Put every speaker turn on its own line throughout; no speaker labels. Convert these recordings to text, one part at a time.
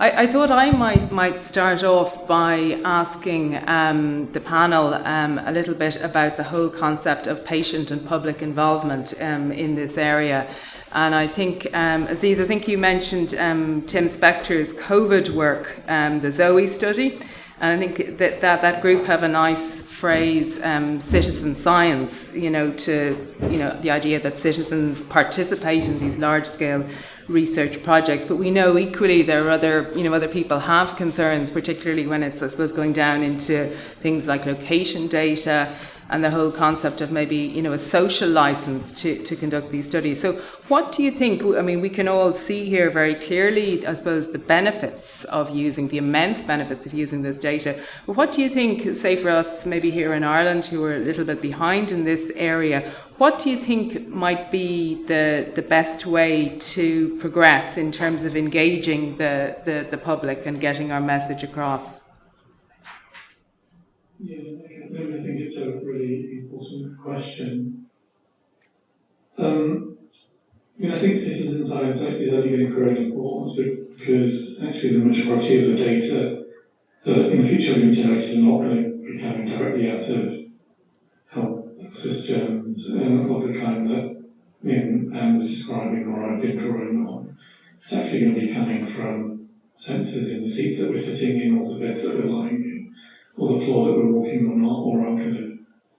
I thought I might start off by asking the panel a little bit about the whole concept of patient and public involvement in this area. And I think, Aziz, I think you mentioned Tim Spector's COVID work, the Zoe study. And I think that group have a nice phrase, citizen science, the idea that citizens participate in these large-scale research projects. But we know equally there are other people have concerns, particularly when it's, I suppose, going down into things like location data and the whole concept of maybe, a social license to conduct these studies. So what do you think? I mean, we can all see here very clearly, I suppose, the immense benefits of using this data. But what do you think, say for us, maybe here in Ireland, who are a little bit behind in this area, what do you think might be the best way to progress in terms of engaging the public and getting our message across?
Yeah, I think it's a really important question. I think citizen science is only going to grow in importance because actually the majority of the data that in the future we're generating are not going to be coming directly out of health systems of the kind that Anne was describing or I've been drawing on. It's actually going to be coming from sensors in the seats that we're sitting in, or the beds that we're lying in, or the floor that we're walking on, or our kind of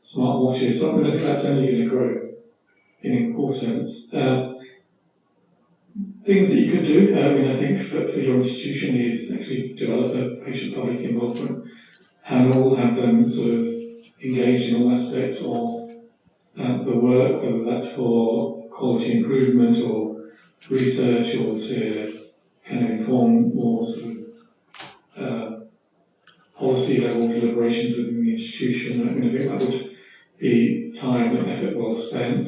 smart watches. So I think that's only going to grow in importance. Things that you could do, I think for your institution is actually develop a patient-public involvement panel, have them sort of engaged in all aspects of the work, whether that's for quality improvement or research or to kind of inform more sort of policy level deliberations within the institution. I think that would be time and effort well spent.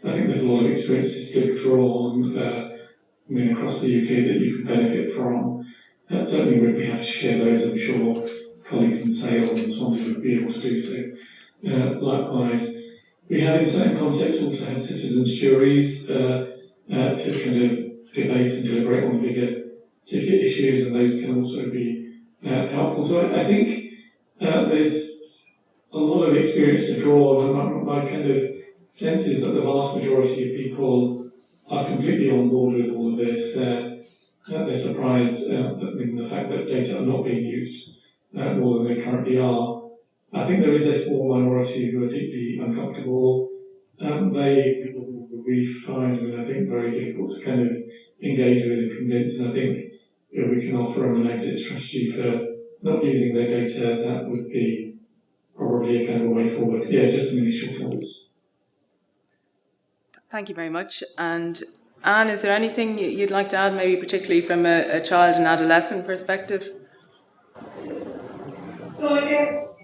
I think there's a lot of experiences to draw on across the UK that you can benefit from. Certainly we'd be happy to share those. I'm sure colleagues in Sale and Swansea would be able to do so. Likewise, we have in certain contexts also had citizens' juries to kind of debate and deliberate on bigger ticket issues, and those can also be helpful. So I think there's a lot of experience to draw on. My kind of sense is that the vast majority of people are completely on board with all of this. They're surprised in the fact that data are not being used more than they currently are. I think there is a small minority who are deeply uncomfortable. We find, I think, very difficult to kind of engage with and convince. And I think we can offer them an exit strategy for not using their data. That would be probably a kind of a way forward. Yeah, just some initial thoughts.
Thank you very much. And Anne, is there anything you'd like to add, maybe particularly from a child and adolescent perspective?
So I guess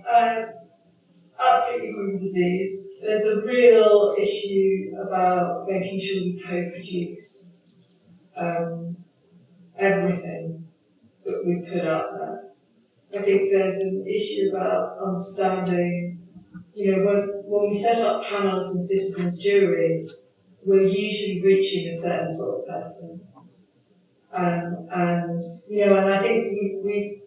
absolutely agree with disease. There's a real issue about making sure we co-produce everything that we put out there. I think there's an issue about understanding, when we set up panels and citizens' juries, we're usually reaching a certain sort of person. And I think we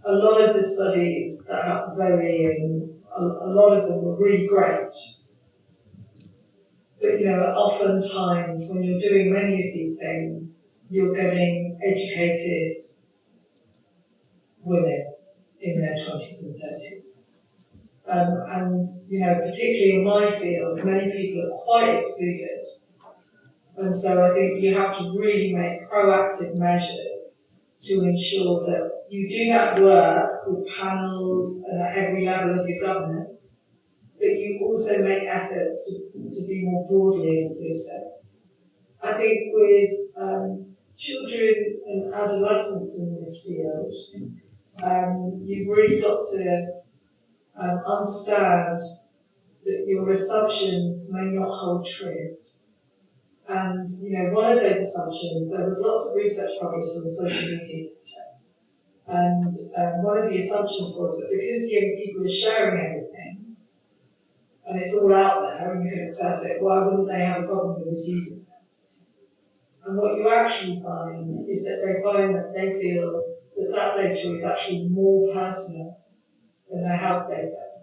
a lot of the studies that have Zoe and a lot of them were really great. But, oftentimes when you're doing many of these things, you're getting educated women in their 20s and 30s. Particularly in my field, many people are quite excluded. And so I think you have to really make proactive measures to ensure that you do that work with panels and at every level of your governance, but you also make efforts to be more broadly inclusive. I think with children and adolescents in this field, you've really got to understand that your assumptions may not hold true. And, one of those assumptions, there was lots of research published on social media data. And one of the assumptions was that because young people are sharing everything, and it's all out there and you can access it, why wouldn't they have a problem with us using it? And what you actually find is that they find that they feel that that data is actually more personal than their health data.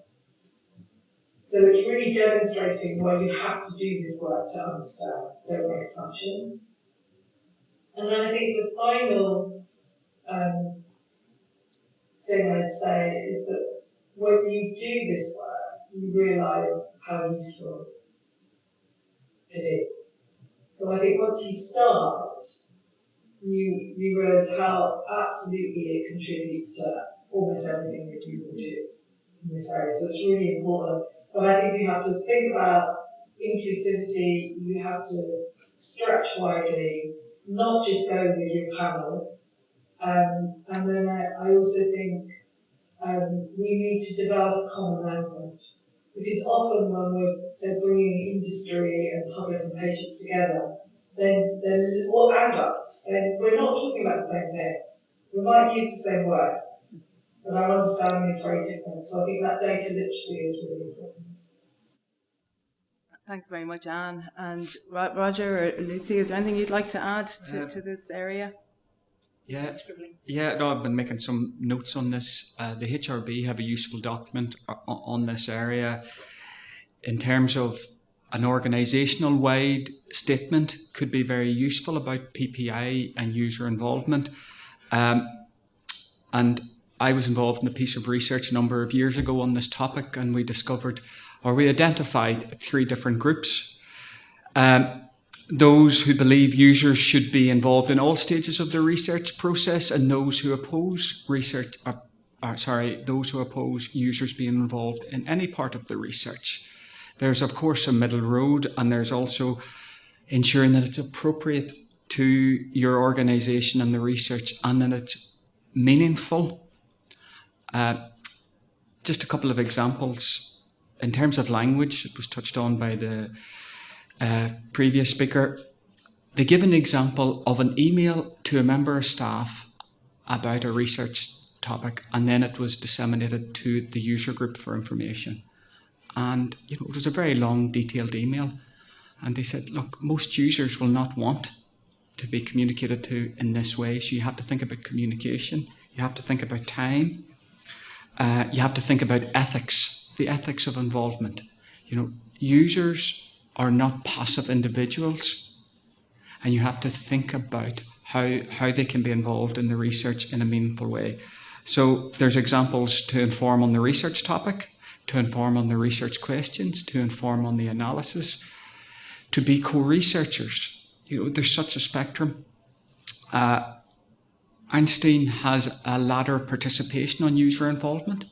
So it's really demonstrating why you have to do this work to understand, don't make assumptions. And then I think the final thing I'd say is that when you do this work, you realise how useful it is. So I think once you start, you realise how absolutely it contributes to almost everything that you will do in this area. So it's really important. But I think you have to think about inclusivity, you have to stretch widely, not just go with your panels. And then I also think we need to develop a common language. Because often when we're bringing industry and public and patients together, then and us, then we're not talking about the same thing. We might use the same words, but our understanding is very different. So I think that data literacy is really important.
Thanks very much, Anne. And Roger or Lucy, is there anything you'd like to add to this area?
No, I've been making some notes on this. The HRB have a useful document on this area in terms of an organisational wide statement could be very useful about PPI and user involvement. And I was involved in a piece of research a number of years ago on this topic, and we identified 3 different groups. Those who believe users should be involved in all stages of the research process, and those who oppose those who oppose users being involved in any part of the research. There's of course a middle road, and there's also ensuring that it's appropriate to your organisation and the research, and that it's meaningful. Just a couple of examples. In terms of language, it was touched on by the previous speaker. They give an example of an email to a member of staff about a research topic, and then it was disseminated to the user group for information. And it was a very long, detailed email. And they said, look, most users will not want to be communicated to in this way. So you have to think about communication. You have to think about time. You have to think about ethics, the ethics of involvement. Users are not passive individuals, and you have to think about how they can be involved in the research in a meaningful way. So there's examples to inform on the research topic, to inform on the research questions, to inform on the analysis, to be co-researchers. There's such a spectrum. Einstein has a ladder of participation on user involvement,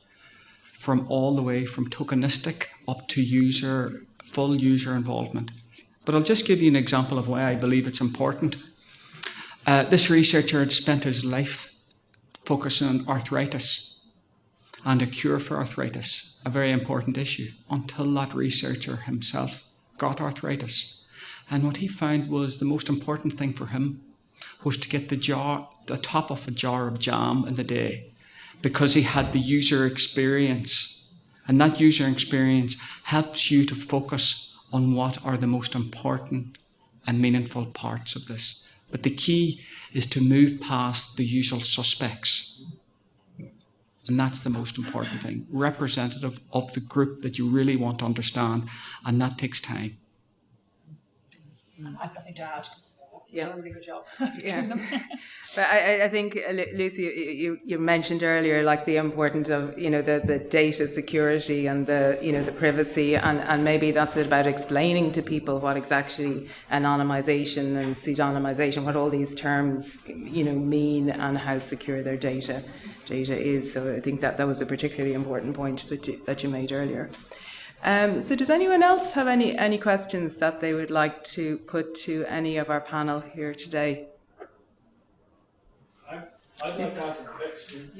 from all the way from tokenistic up to full user involvement. But I'll just give you an example of why I believe it's important. This researcher had spent his life focusing on arthritis and a cure for arthritis, a very important issue, until that researcher himself got arthritis. And what he found was the most important thing for him was to get the top of a jar of jam in the day, because he had the user experience. And that user experience helps you to focus on what are the most important and meaningful parts of this. But the key is to move past the usual suspects. And that's the most important thing. Representative of the group that you really want to understand. And that takes time.
I've nothing to add, because
Yeah.
done a really good job.
But I think, Lucy, you mentioned earlier, like the importance of, the data security and the privacy, and maybe that's about explaining to people what exactly anonymization and pseudonymization, what all these terms, mean, and how secure their data is. So I think that was a particularly important point that you made earlier. So does anyone else have any questions that they would like to put to any of our panel here today?
I'd like to ask a question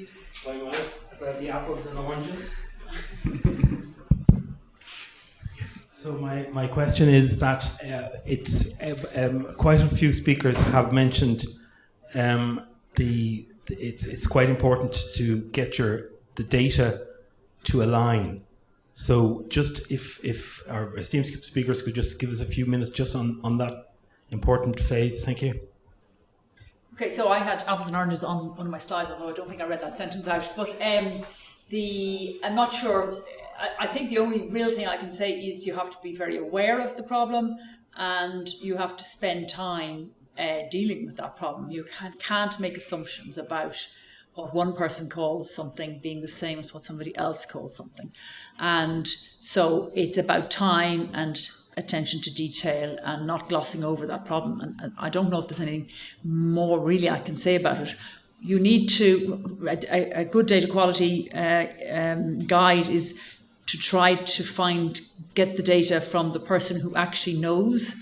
about the apples and oranges. So my question is that it's quite a few speakers have mentioned it's quite important to get the data to align. So just if our esteemed speakers could just give us a few minutes just on that important phase. Thank you.
Okay, so I had apples and oranges on one of my slides, although I don't think I read that sentence out. But I'm not sure. I think the only real thing I can say is you have to be very aware of the problem, and you have to spend time dealing with that problem. You can't make assumptions about what one person calls something being the same as what somebody else calls something. And so it's about time and attention to detail and not glossing over that problem. And I don't know if there's anything more really I can say about it. You need to, a good data quality guide is to try to get the data from the person who actually knows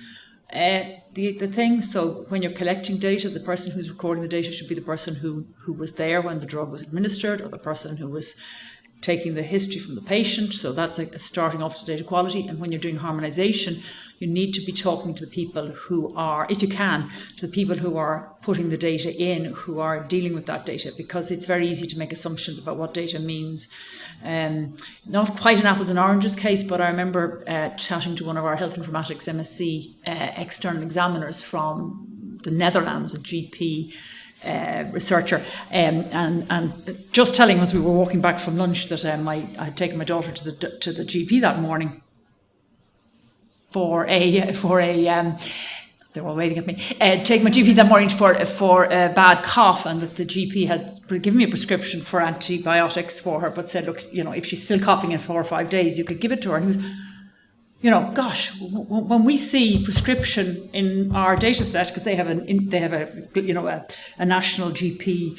the thing. So when you're collecting data, the person who's recording the data should be the person who was there when the drug was administered, or the person who was taking the history from the patient. So that's a starting off to data quality. And when you're doing harmonization, you need to be talking to the people who are, if you can, to the people who are putting the data in, who are dealing with that data, because it's very easy to make assumptions about what data means. Not quite an apples and oranges case, but I remember chatting to one of our health informatics MSc external examiners from the Netherlands, a GP researcher, and just telling us, we were walking back from lunch, that I had taken my daughter to the GP that morning for a they're all waiting at me. Take my GP that morning for a bad cough, and that the GP had given me a prescription for antibiotics for her, but said, look, if she's still coughing in 4 or 5 days, you could give it to her. And he was, gosh, when we see prescription in our data set, because they have a national GP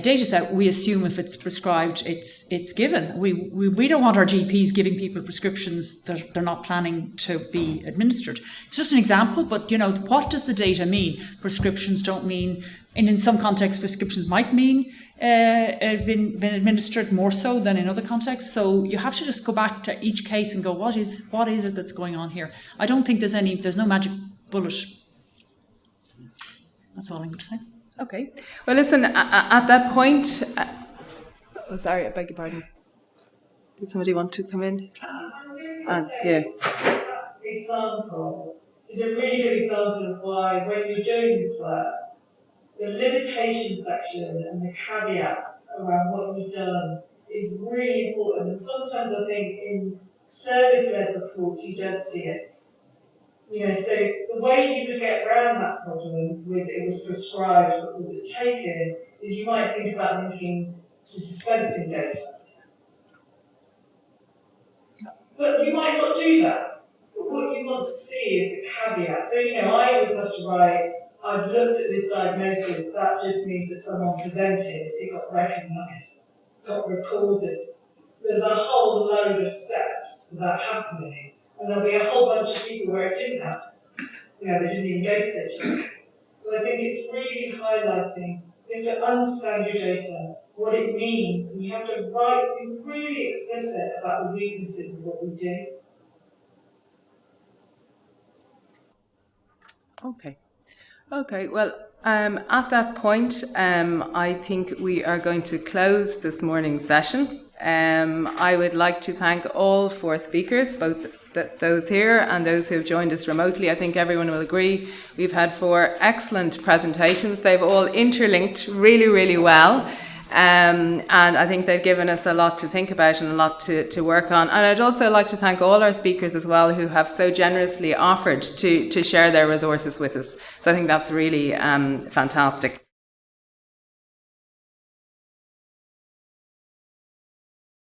data set, we assume if it's prescribed, it's given. We don't want our GPs giving people prescriptions that they're not planning to be administered. It's just an example, but what does the data mean? Prescriptions don't mean, and in some contexts, prescriptions might mean been administered more so than in other contexts. So you have to just go back to each case and go, what is it that's going on here? I don't think there's no magic bullet. That's all I'm going to say.
Okay. Well, listen, at that point, sorry, I beg your pardon. Did somebody want to come in? Yeah.
That example is a really good example of why, when you're doing this work, the limitation section and the caveats around what you've done is really important. And sometimes I think in service-led reports you don't see it. So the way you would get around that problem with it was prescribed but was it taken is you might think about linking to dispensing data. But you might not do that. But what you want to see is the caveat. So, I always have to write, I've looked at this diagnosis, that just means that someone presented, it got recognised, got recorded. There's a whole load of steps to that happening. And there'll be a whole bunch of people where it didn't happen. They didn't even go to station. So I think it's really highlighting, you have to understand your data, what it means, and you have to be really explicit about the weaknesses of what we do.
Okay, well, at that point, I think we are going to close this morning's session. I would like to thank all 4 speakers, both those here and those who have joined us remotely. I think everyone will agree we've had 4 excellent presentations. They've all interlinked really, really well. And I think they've given us a lot to think about and a lot to work on. And I'd also like to thank all our speakers as well, who have so generously offered to share their resources with us. So I think that's really fantastic.